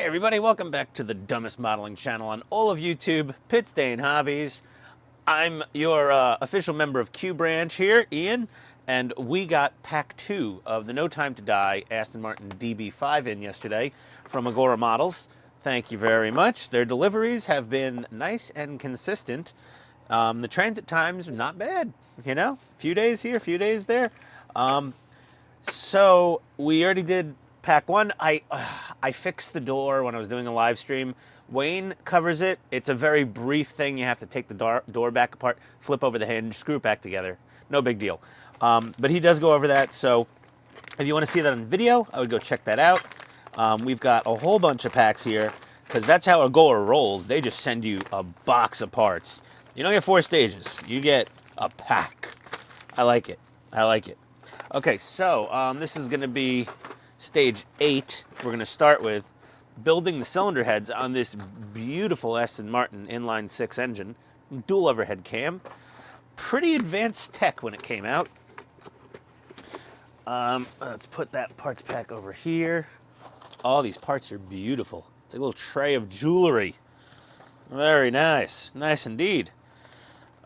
everybody, welcome back to the dumbest modeling channel on all of YouTube, Pit Stain Hobbies. I'm your official member of Q Branch here, Ian, and we got pack 2 of the No Time to Die Aston Martin DB5 in yesterday from Agora Models. Thank you very much. Their deliveries have been nice and consistent. The transit times are not bad, you know, a few days here, a few days there. So we already did pack 1. I fixed the door when I was doing a live stream. Wayne covers it. It's a very brief thing. You have to take the door back apart, flip over the hinge, screw it back together. No big deal. But he does go over that. So if you want to see that on video, I would go check that out. We've got a whole bunch of packs here because that's how Agora rolls. They just send you a box of parts. You don't get 4 stages. You get a pack. I like it. I like it. Okay, so this is going to be stage 8. We're going to start with building the cylinder heads on this beautiful Aston Martin inline 6 engine, dual overhead cam. Pretty advanced tech when it came out. Let's put that parts pack over here. All these parts are beautiful. It's like a little tray of jewelry. Very nice. Nice indeed.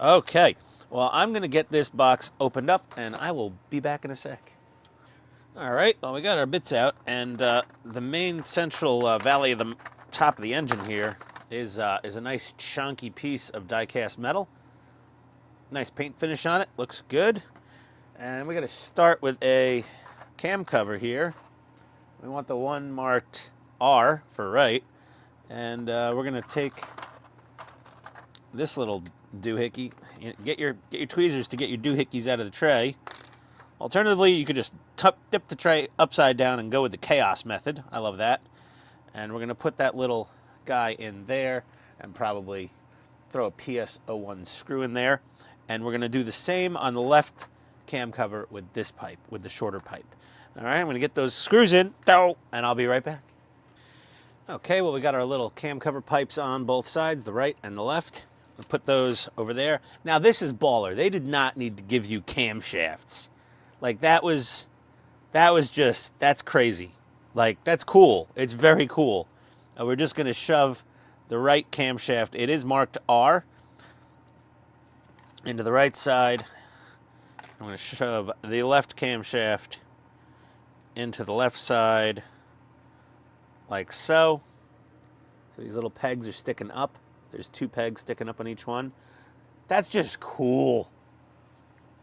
Okay. Well, I'm going to get this box opened up, and I will be back in a sec. All right, well, we got our bits out, and the main central valley of the top of the engine here is a nice chunky piece of die-cast metal. Nice paint finish on it, looks good. And we got to start with a cam cover here. We want the one marked R for right, and we're going to take this little doohickey. Get your tweezers to get your doohickeys out of the tray. Alternatively, you could just dip the tray upside down and go with the chaos method. I love that. And we're going to put that little guy in there and probably throw a PS01 screw in there. And we're going to do the same on the left cam cover with this pipe, with the shorter pipe. All right, I'm going to get those screws in, and I'll be right back. Okay, well, we got our little cam cover pipes on both sides, the right and the left. We'll put those over there. Now, this is baller. They did not need to give you camshafts. Like, that's crazy. Like, that's cool. It's very cool. We're just going to shove the right camshaft. It is marked R into the right side. I'm going to shove the left camshaft into the left side like so. So these little pegs are sticking up. There's 2 pegs sticking up on each one. That's just cool.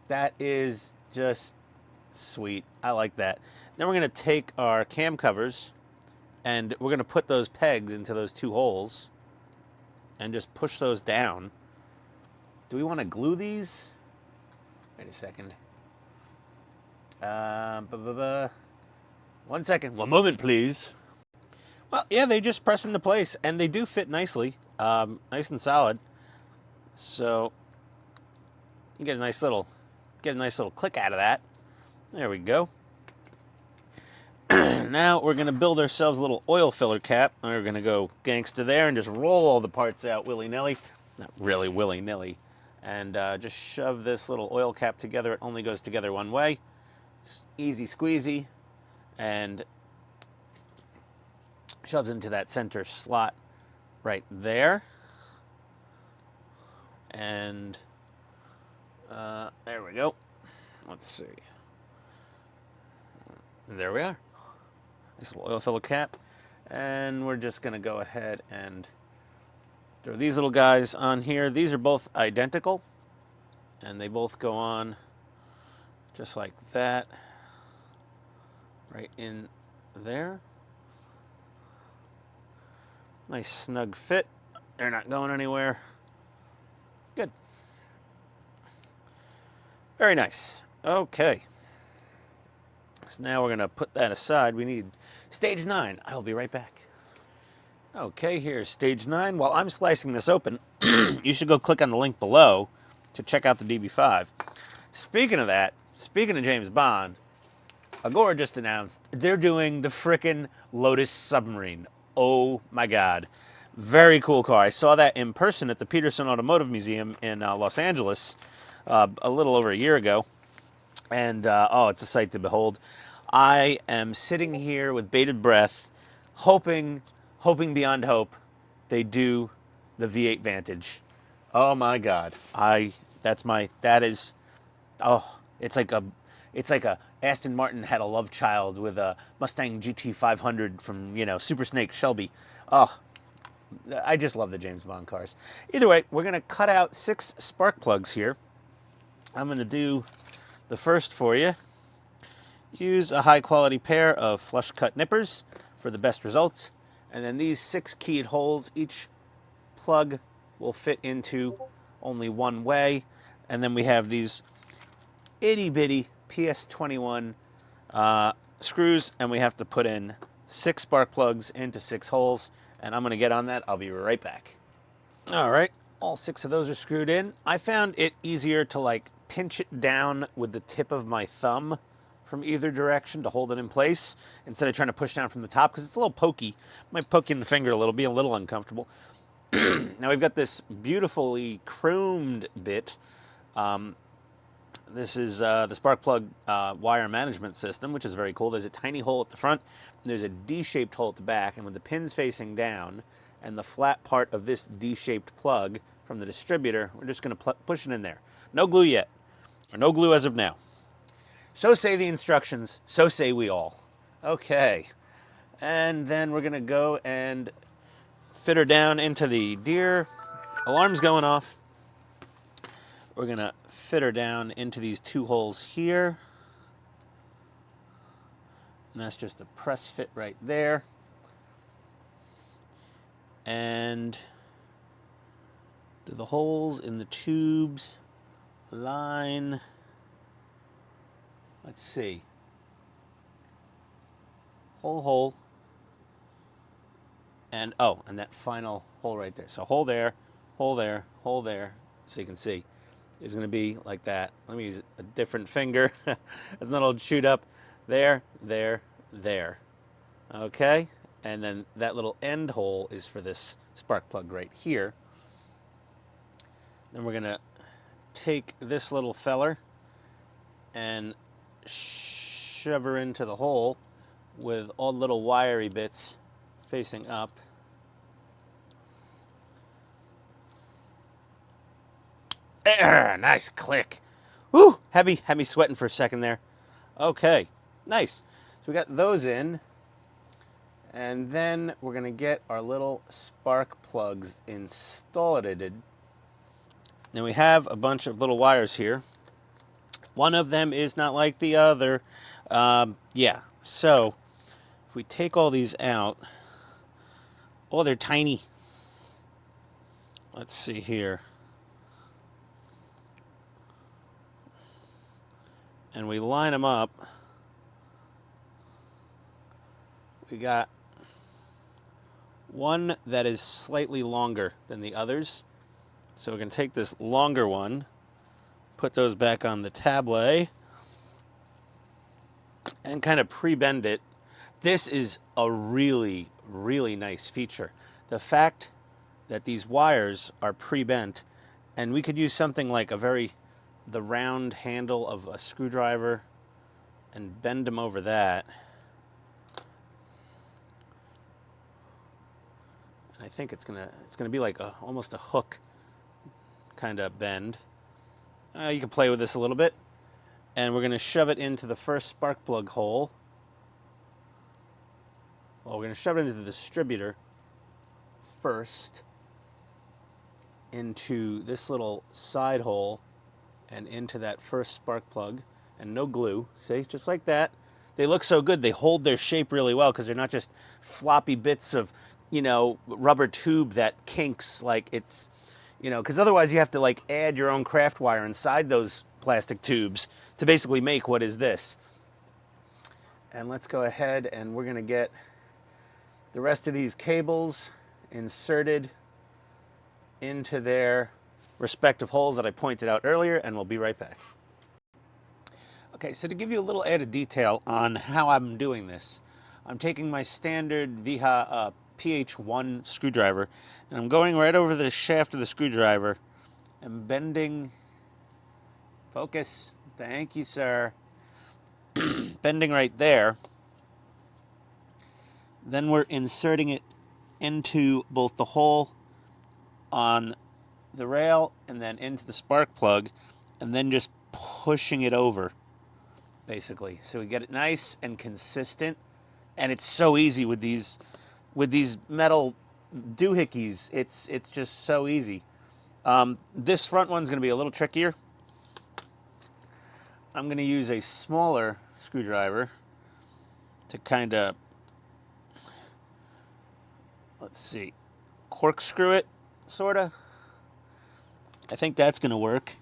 That is just sweet. I like that. Then we're going to take our cam covers and we're going to put those pegs into those 2 holes and just push those down. Do we want to glue these? Wait a second. 1 second. 1 moment, please. Well, yeah, they just press into place, and they do fit nicely, nice and solid. So you get a nice little click out of that. There we go. Now we're going to build ourselves a little oil filler cap. We're going to go gangsta there and just roll all the parts out willy-nilly. Not really willy-nilly. And just shove this little oil cap together. It only goes together one way. Easy squeezy. And shoves into that center slot right there. And there we go. Let's see. There we are. Nice little oil filler cap. And we're just going to go ahead and throw these little guys on here. These are both identical. And they both go on just like that. Right in there. Nice snug fit. They're not going anywhere. Good. Very nice. Okay. So now we're going to put that aside. We need stage 9. I'll be right back. Okay, here's stage 9. While I'm slicing this open, you should go click on the link below to check out the DB5. Speaking of that, speaking of James Bond, Agora just announced they're doing the frickin' Lotus Submarine. Oh my God. Very cool car. I saw that in person at the Peterson Automotive Museum in Los Angeles a little over a year ago. And, oh, it's a sight to behold. I am sitting here with bated breath, hoping hoping beyond hope, they do the V8 Vantage. Oh my God. That is, oh, it's like a Aston Martin had a love child with a Mustang GT500 from, Super Snake Shelby. Oh, I just love the James Bond cars. Either way, we're gonna cut out 6 spark plugs here. I'm gonna do the first for you. Use a high quality pair of flush cut nippers for the best results. And then these 6 keyed holes, each plug will fit into only one way. And then we have these itty bitty PS21 screws, and we have to put in 6 spark plugs into 6 holes. And I'm gonna get on that. I'll be right back. All right, all 6 of those are screwed in. I found it easier to like pinch it down with the tip of my thumb from either direction to hold it in place instead of trying to push down from the top, because it's a little pokey. Might poke you in the finger a little, be a little uncomfortable. Now we've got this beautifully chromed bit. This is the spark plug wire management system, which is very cool. There's a tiny hole at the front, and there's a D-shaped hole at the back, and with the pins facing down and the flat part of this D-shaped plug from the distributor, we're just going to push it in there. No glue yet, or no glue as of now. So say the instructions, so say we all. Okay, and then we're gonna go and fit her down into the deer. Alarm's going off. We're gonna fit her down into these 2 holes here. And that's just a press fit right there. And do the holes in the tubes line? Let's see. Hole. And that final hole right there. So hole there, hole there, hole there. So you can see it's going to be like that. Let me use a different finger. It's not all chewed up. There. Okay. And then that little end hole is for this spark plug right here. Then we're going to take this little feller and shove her into the hole with all the little wiry bits facing up. Nice click. Woo! Had me sweating for a second there. Okay, nice. So we got those in, and then we're gonna get our little spark plugs installed. Now we have a bunch of little wires here. One of them is not like the other. Yeah, so if we take all these out, oh, they're tiny. Let's see here. And we line them up. We got one that is slightly longer than the others. So we're going to take this longer one, put those back on the tablet, and kind of pre-bend it. This is a really, really nice feature. The fact that these wires are pre-bent, and we could use something like the round handle of a screwdriver and bend them over that. And I think it's gonna be like almost a hook kind of bend. You can play with this a little bit. And we're gonna shove it into the first spark plug hole. Well, we're gonna shove it into the distributor first, into this little side hole, and into that first spark plug, and no glue. See, just like that. They look so good. They hold their shape really well because they're not just floppy bits of, rubber tube that kinks like it's, because otherwise you have to like add your own craft wire inside those plastic tubes to basically make what is this. And let's go ahead and we're gonna get the rest of these cables inserted into their respective holes that I pointed out earlier, and we'll be right back. Okay, so to give you a little added detail on how I'm doing this, I'm taking my standard Viha PH1 screwdriver, and I'm going right over the shaft of the screwdriver and bending, focus, thank you, sir, bending right there. Then we're inserting it into both the hole on the rail and then into the spark plug, and then just pushing it over, basically. So we get it nice and consistent, and it's so easy with these metal doohickeys. It's just so easy. This front one's going to be a little trickier. I'm going to use a smaller screwdriver to kind of, let's see, corkscrew it, sort of. I think that's going to work.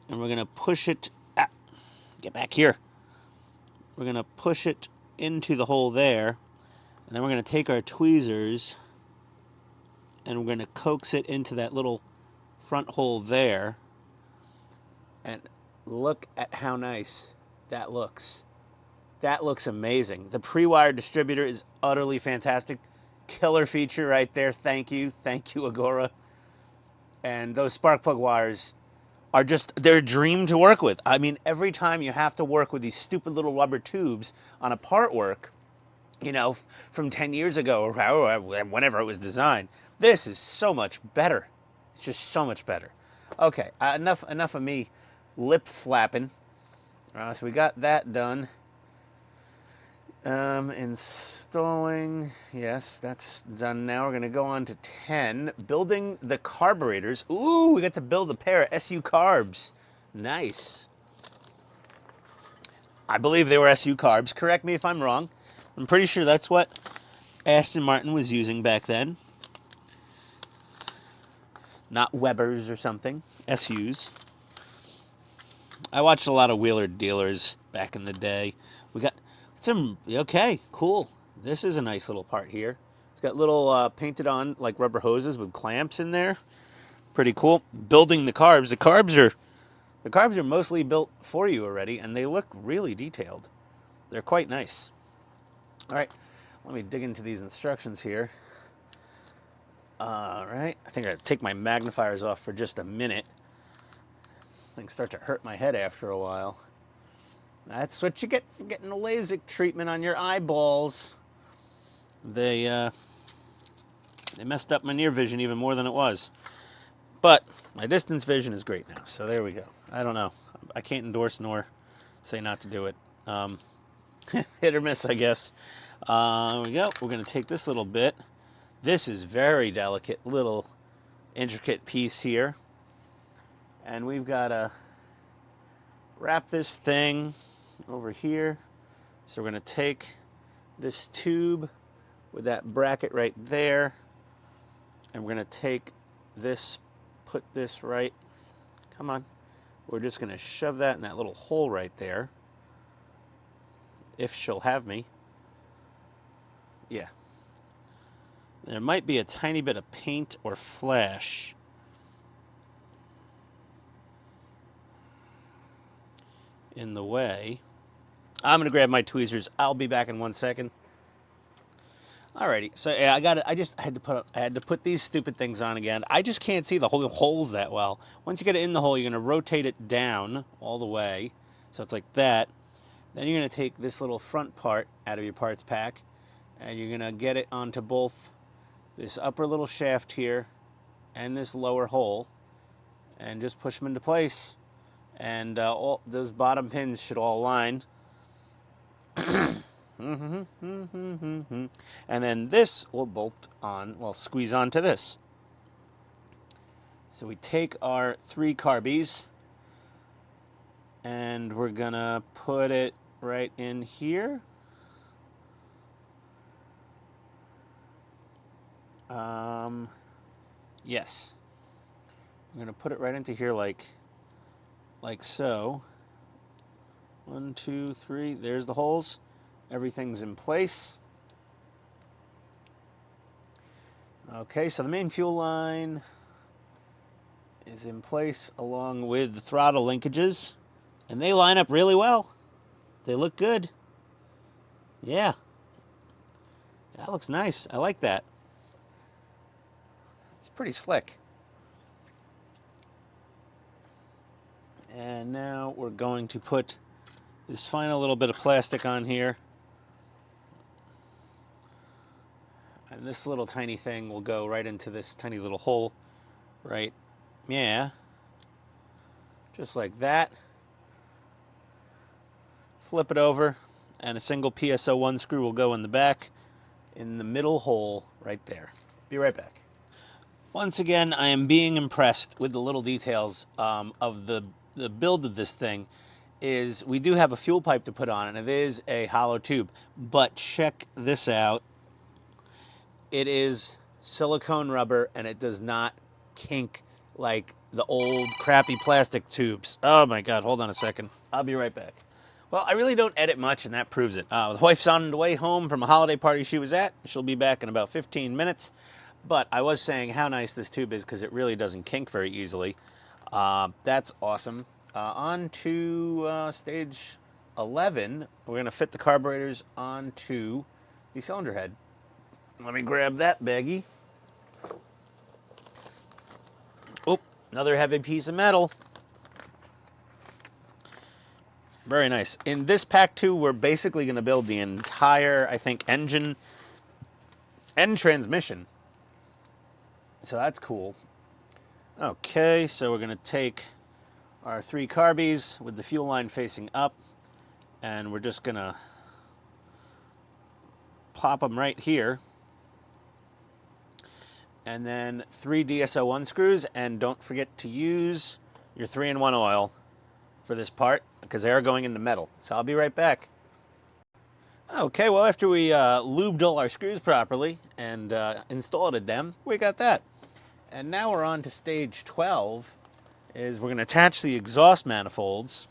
And we're going to push it, get back here. We're going to push it into the hole there. And then we're going to take our tweezers and we're going to coax it into that little front hole there. And look at how nice that looks. That looks amazing. The pre-wired distributor is utterly fantastic. Killer feature right there. Thank you, Agora. And those spark plug wires are just, they're a dream to work with. I mean, every time you have to work with these stupid little rubber tubes on a part work, you know, from 10 years ago or whenever it was designed, this is so much better. It's just so much better. Okay, enough of me lip flapping. So we got that done. Installing, yes, that's done now. We're going to go on to 10. Building the carburetors. Ooh, we got to build a pair of SU carbs. Nice. I believe they were SU carbs. Correct me if I'm wrong. I'm pretty sure that's what Aston Martin was using back then. Not Webers or something. SUs. I watched a lot of Wheeler Dealers back in the day. We got some, okay, cool. This is a nice little part here. It's got little painted on like rubber hoses with clamps in there. Pretty cool. Building the carbs. The carbs are mostly built for you already, and they look really detailed. They're quite nice. All right, let me dig into these instructions here. All right, I think I take my magnifiers off for just a minute. Things start to hurt my head after a while. That's what you get for getting a LASIK treatment on your eyeballs. They messed up my near vision even more than it was. But my distance vision is great now, so there we go. I don't know. I can't endorse nor say not to do it. Hit or miss, I guess. There we go. We're going to take this little bit. This is very delicate, little intricate piece here. And we've got to wrap this thing over here. So we're going to take this tube with that bracket right there, and we're going to take this, put this right, come on, we're just going to shove that in that little hole right there, if she'll have me. Yeah. There might be a tiny bit of paint or flash in the way. I'm gonna grab my tweezers. I'll be back in 1 second. Alrighty, so yeah, I had to put these stupid things on again. I just can't see the whole holes that well. Once you get it in the hole, you're gonna rotate it down all the way, so it's like that. Then you're gonna take this little front part out of your parts pack, and you're gonna get it onto both this upper little shaft here and this lower hole, and just push them into place. And all those bottom pins should all align. And then this will bolt on, well, squeeze onto this. So we take our 3 carbies and we're gonna put it right in here. Yes. I'm gonna put it right into here like so. 1, 2, 3, there's the holes. Everything's in place. Okay, so the main fuel line is in place along with the throttle linkages, and they line up really well. They look good. Yeah. That looks nice. I like that. It's pretty slick. And now we're going to put this final little bit of plastic on here. And this little tiny thing will go right into this tiny little hole, right? Yeah. Just like that. Flip it over, and a single PSO1 screw will go in the back, in the middle hole right there. Be right back. Once again, I am being impressed with the little details of the build of this thing. Is we do have a fuel pipe to put on, and it is a hollow tube. But check this out. It is silicone rubber, and it does not kink like the old crappy plastic tubes. Oh my God, hold on a second. I'll be right back. Well, I really don't edit much, and that proves it. The wife's on the way home from a holiday party she was at. She'll be back in about 15 minutes. But I was saying how nice this tube is because it really doesn't kink very easily. That's awesome. On to stage 11. We're going to fit the carburetors onto the cylinder head. Let me grab that baggie. Oh, another heavy piece of metal. Very nice. In this pack too, we're basically going to build the entire, I think, engine and transmission. So that's cool. Okay, so we're going to take our 3 carbies with the fuel line facing up, and we're just going to plop them right here. And then 3 DSO1 screws, and don't forget to use your 3-in-1 oil for this part, because they are going into metal. So I'll be right back. Okay, well, after we lubed all our screws properly and installed them, we got that. And now we're on to stage 12, is we're going to attach the exhaust manifolds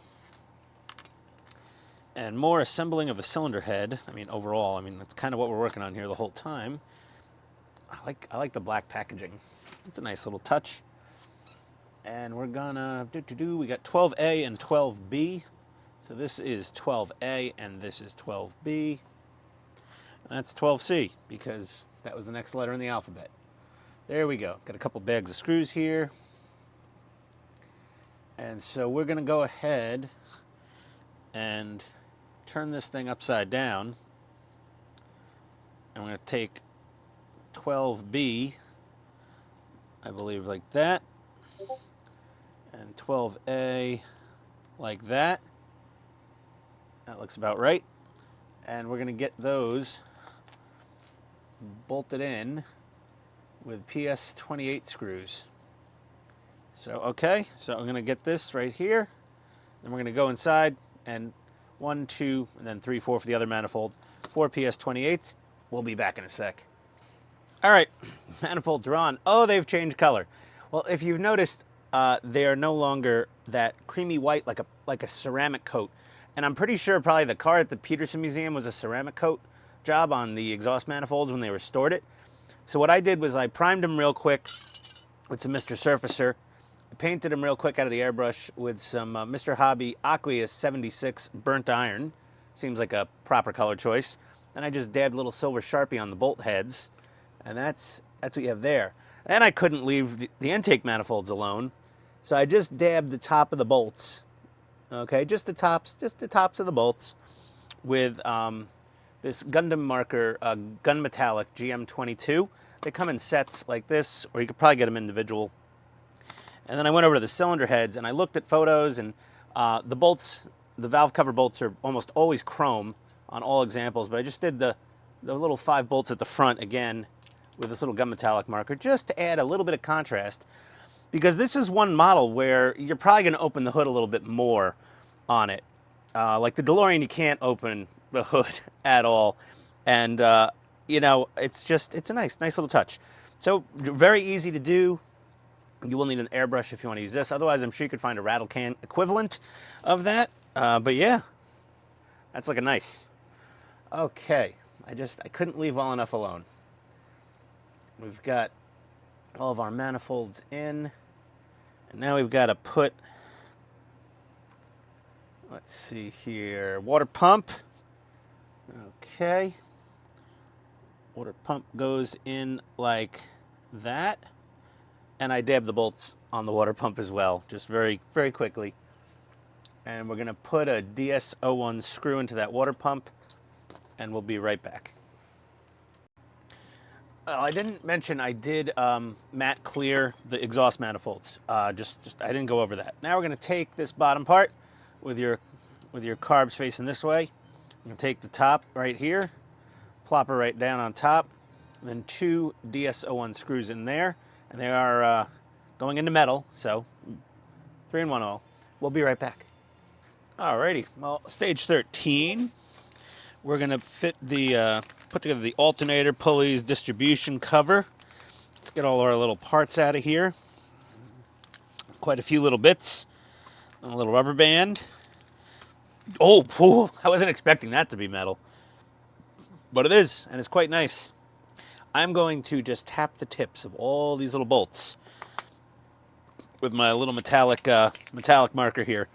and more assembling of the cylinder head. I mean, overall, I mean, that's kind of what we're working on here the whole time. I like the black packaging. It's a nice little touch. And we're gonna we got 12A and 12B. So this is 12A and this is 12B. And that's 12C because that was the next letter in the alphabet. There we go. Got a couple bags of screws here. And so we're gonna go ahead and turn this thing upside down. And we're gonna take 12B, I believe, like that. And 12A like that. That looks about right. And we're going to get those bolted in with PS28 screws. So, okay, so I'm going to get this right here. Then we're going to go inside and 1, 2, and then 3, 4 for the other manifold. 4 PS28s. We'll be back in a sec. All right, manifolds are on. Oh, they've changed color. Well, if you've noticed, they are no longer that creamy white like a ceramic coat. And I'm pretty sure probably the car at the Peterson Museum was a ceramic coat job on the exhaust manifolds when they restored it. So what I did was I primed them real quick with some Mr. Surfacer. I painted them real quick out of the airbrush with some Mr. Hobby Aqueous 76 burnt iron. Seems like a proper color choice. And I just dabbed a little silver Sharpie on the bolt heads. And that's what you have there. And I couldn't leave the intake manifolds alone. So I just dabbed the top of the bolts. Okay, just the tops of the bolts with this Gundam marker, Gun Metallic GM22. They come in sets like this, or you could probably get them individual. And then I went over to the cylinder heads and I looked at photos, and the bolts, the valve cover bolts are almost always chrome on all examples, but I just did the little 5 bolts at the front again with this little Gun Metallic marker just to add a little bit of contrast. Because this is one model where you're probably going to open the hood a little bit more on it. Like the DeLorean, you can't open the hood at all. And, you know, it's a nice little touch. So very easy to do. You will need an airbrush if you want to use this. Otherwise, I'm sure you could find a rattle can equivalent of that. But yeah, that's looking nice. Okay, I couldn't leave well enough alone. We've got all of our manifolds in. And now we've got to put, let's see here, water pump. Okay. Water pump goes in like that. And I dab the bolts on the water pump as well, just very, very quickly. And we're going to put a DS01 screw into that water pump, and we'll be right back. I didn't mention I did matte clear the exhaust manifolds. Just I didn't go over that. Now we're going to take this bottom part with your carbs facing this way. I'm going to take the top right here, plop her right down on top, and then 2 DS01 screws in there, and they are going into metal, so 3-in-1 oil. We'll be right back. Alrighty, well, stage 13. We're going to fit the put together the alternator pulleys distribution cover. Let's get all our little parts out of here. Quite a few little bits. A little rubber band. Oh, I wasn't expecting that to be metal. But it is, and it's quite nice. I'm going to just tap the tips of all these little bolts with my little metallic marker here.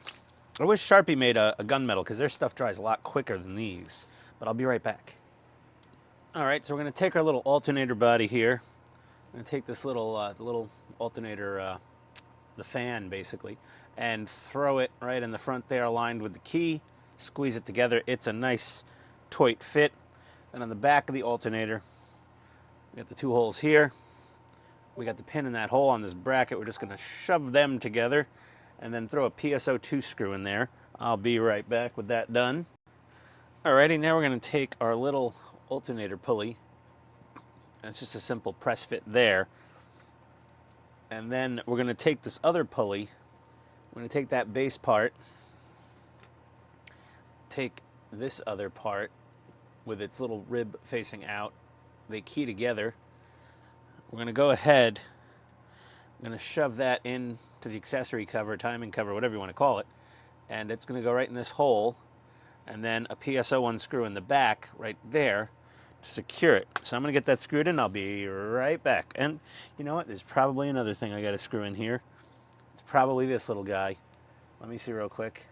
I wish Sharpie made a gunmetal, because their stuff dries a lot quicker than these. But I'll be right back. All right, so we're going to take our little alternator body here. I'm going to take this little little alternator, the fan basically, and throw it right in the front there, aligned with the key. Squeeze it together. It's a nice tight fit. And on the back of the alternator, we got the 2 holes here. We got the pin in that hole on this bracket. We're just going to shove them together and then throw a PSO2 screw in there. I'll be right back with that done. Alrighty, now we're going to take our little alternator pulley. It's just a simple press fit there. And then we're going to take this other pulley. We're going to take that base part, take this other part with its little rib facing out. They key together. We're going to go ahead. I'm going to shove that in to the accessory cover, timing cover, whatever you want to call it. And it's going to go right in this hole. And then a PSO1 screw in the back right there to secure it. So I'm going to get that screwed in. I'll be right back. And you know what? There's probably another thing I got to screw in here. It's probably this little guy. Let me see real quick.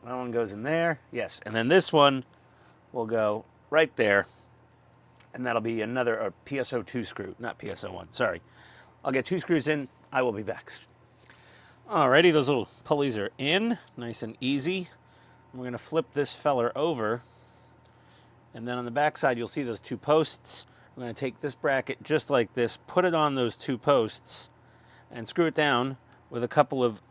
That one goes in there. Yes. And then this one will go right there. And that'll be another PSO2 screw, not PSO1. Sorry. I'll get 2 screws in. I will be back. Alrighty, those little pulleys are in. Nice and easy. We're going to flip this feller over, and then on the back side you'll see those 2 posts. We're going to take this bracket just like this, put it on those 2 posts, and screw it down with a couple of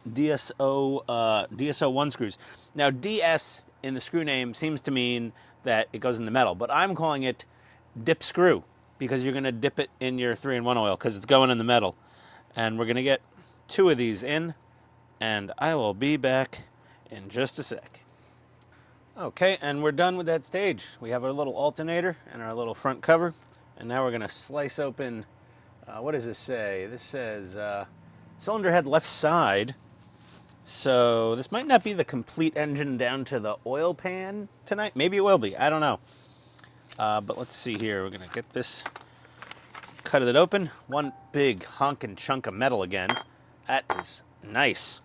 DSO1 screws. Now DS in the screw name seems to mean that it goes in the metal, but I'm calling it dip screw because you're going to dip it in your 3-in-1 oil because it's going in the metal. And we're going to get 2 of these in, and I will be back in just a sec. Okay, and we're done with that stage. We have our little alternator and our little front cover, and now we're going to slice open, what does this say? This says cylinder head left side. So this might not be the complete engine down to the oil pan tonight. Maybe it will be. I don't know. But let's see here. We're going to get this, cut it open. One big honking chunk of metal again. That is nice.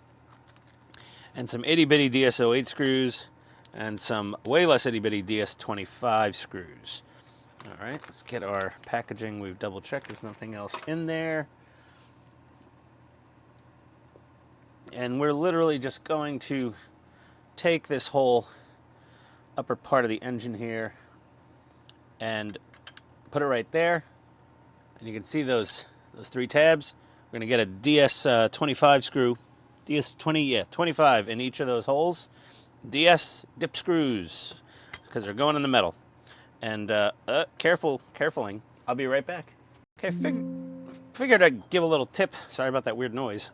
And some itty-bitty DS08 screws and some way less itty-bitty DS25 screws. All right, let's get our packaging. We've double-checked there's nothing else in there. And we're literally just going to take this whole upper part of the engine here and put it right there. And you can see those 3 tabs. We're going to get a DS25 screw, DS25 in each of those holes. DS dip screws because they're going in the metal. And carefuling. I'll be right back. Okay, figured I'd give a little tip. Sorry about that weird noise.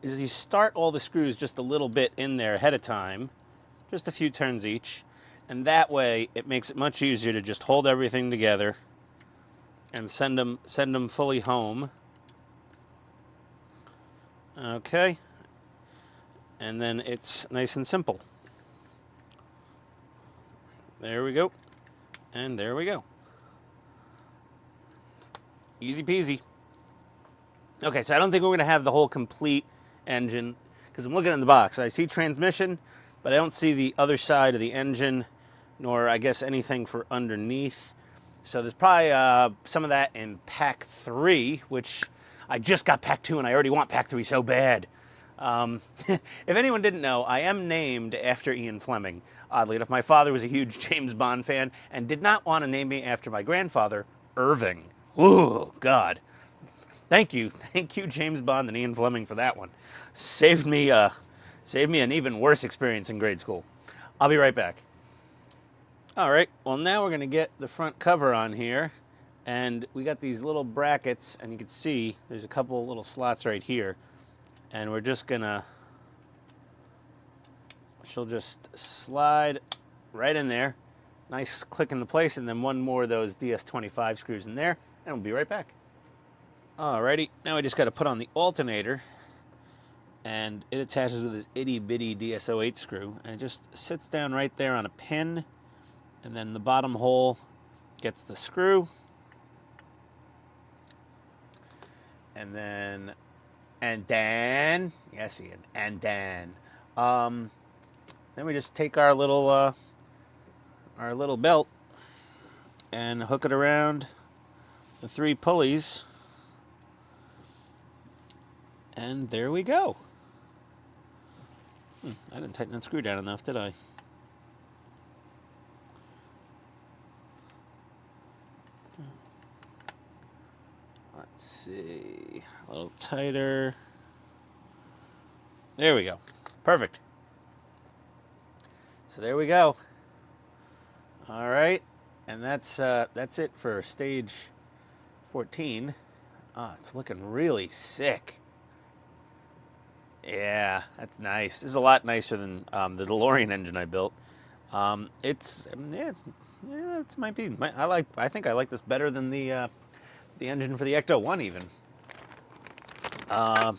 Is you start all the screws just a little bit in there ahead of time, just a few turns each, and that way it makes it much easier to just hold everything together and send them fully home. Okay, and then it's nice and simple. There we go, and there we go. Easy peasy. Okay, so I don't think we're going to have the whole complete engine because I'm looking in the box. I see transmission, but I don't see the other side of the engine, nor I guess anything for underneath. So there's probably some of that in pack 3, which I just got pack 2 and I already want pack 3 so bad. If anyone didn't know, I am named after Ian Fleming. Oddly enough, my father was a huge James Bond fan and did not want to name me after my grandfather, Irving. Ooh, God. Thank you, James Bond and Ian Fleming for that one. Saved me an even worse experience in grade school. I'll be right back. All right, well now we're gonna get the front cover on here, and we got these little brackets, and you can see there's a couple little slots right here, and we're just gonna, she'll just slide right in there, nice click into place, and then one more of those DS25 screws in there, and we'll be right back. Alrighty, now I just got to put on the alternator, and it attaches with this itty bitty DS08 screw, and it just sits down right there on a pin, and then the bottom hole gets the screw, and then yes, Ian, then we just take our little belt and hook it around the 3 pulleys. And there we go. I didn't tighten that screw down enough, did I? Let's see. A little tighter. There we go. Perfect. So there we go. All right. And that's it for stage 14. It's looking really sick. Yeah, that's nice. This is a lot nicer than the DeLorean engine I built. It might be. I think I like this better than the engine for the Ecto 1 even. And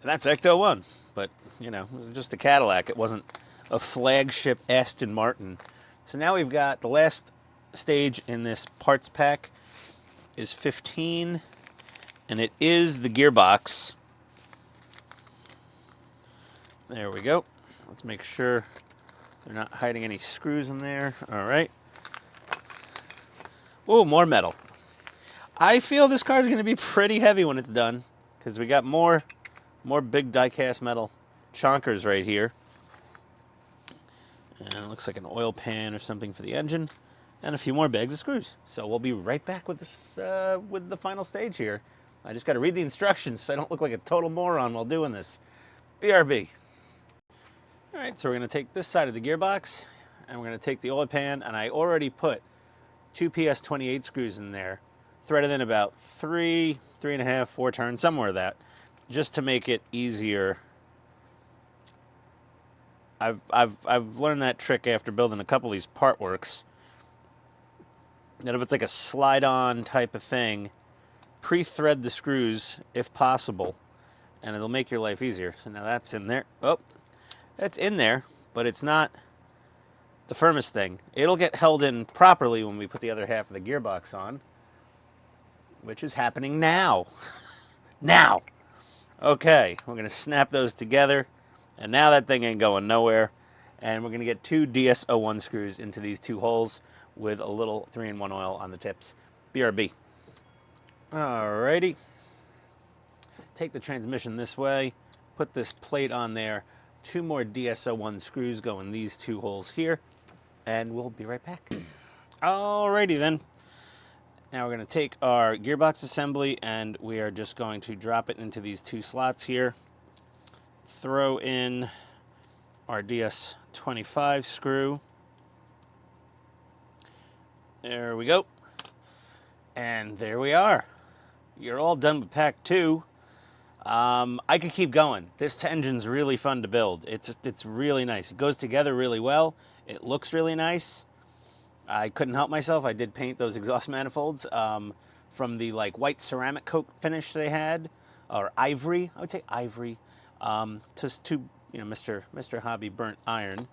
that's Ecto 1, but you know, it was just a Cadillac. It wasn't a flagship Aston Martin. So now we've got the last stage in this parts pack is 15, and it is the gearbox. There we go. Let's make sure they're not hiding any screws in there. All right. Ooh, more metal. I feel this car is going to be pretty heavy when it's done, because we got more big die-cast metal chonkers right here. And it looks like an oil pan or something for the engine, and a few more bags of screws. So we'll be right back with this, with the final stage here. I just got to read the instructions so I don't look like a total moron while doing this. BRB. All right, so we're going to take this side of the gearbox, and we're going to take the oil pan, and I already put 2 PS28 screws in there, threaded in about 3.5, 4 turns, somewhere that, just to make it easier. I've learned that trick after building a couple of these part works, that if it's like a slide-on type of thing, pre-thread the screws if possible, and it'll make your life easier. So now that's in there. Oh. It's in there, but it's not the firmest thing. It'll get held in properly when we put the other half of the gearbox on, which is happening now. Now. Okay, we're going to snap those together, and now that thing ain't going nowhere, and we're going to get 2 DS01 screws into these 2 holes with a little 3-in-1 oil on the tips. BRB. Alrighty. Take the transmission this way, put this plate on there, 2 more DS01 screws go in these 2 holes here, and we'll be right back. Alrighty then. Now we're going to take our gearbox assembly, and we are just going to drop it into these 2 slots here. Throw in our DS25 screw. There we go. And there we are. You're all done with pack 2. I could keep going. This engine's really fun to build. It's really nice. It goes together really well. It looks really nice. I couldn't help myself. I did paint those exhaust manifolds from the like white ceramic coat finish they had, or ivory. I would say ivory. Just to Mr. Hobby burnt iron,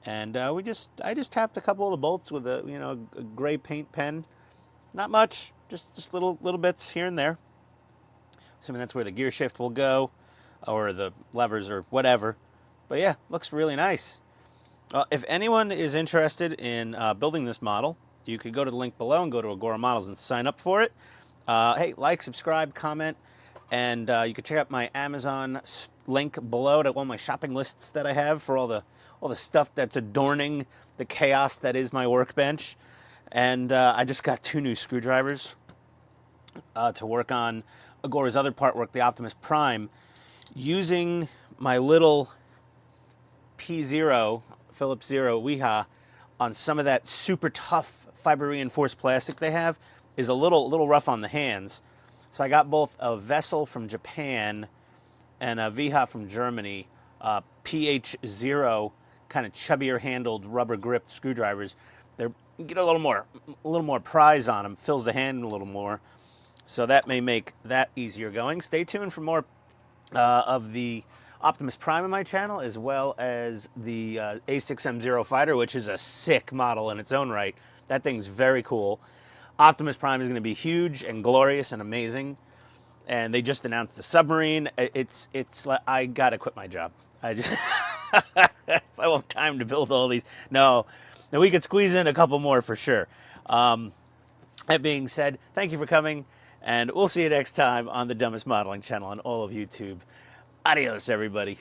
and I just tapped a couple of the bolts with a a gray paint pen. Not much, just little bits here and there. Assuming that's where the gear shift will go, or the levers or whatever. But yeah, looks really nice. If anyone is interested in building this model, you could go to the link below and go to Agora Models and sign up for it. Hey, like, subscribe, comment, and you can check out my Amazon link below to all my shopping lists that I have for all the stuff that's adorning the chaos that is my workbench. And I just got 2 new screwdrivers to work on Agora's other part work, the Optimus Prime, using my little P0, Phillips Zero Weha on some of that super tough fiber reinforced plastic they have is a little rough on the hands. So I got both a Vessel from Japan and a Weha from Germany, PH0 kind of chubbier handled rubber gripped screwdrivers. They're get a little more prise on them, fills the hand a little more. So that may make that easier going. Stay tuned for more of the Optimus Prime on my channel, as well as the A6M0 fighter, which is a sick model in its own right. That thing's very cool. Optimus Prime is going to be huge and glorious and amazing. And they just announced the submarine. It's like I gotta quit my job. I just I won't have time to build all these. No, we could squeeze in a couple more for sure. That being said, thank you for coming, and we'll see you next time on the Dumbest Modeling channel on all of YouTube. Adios, everybody.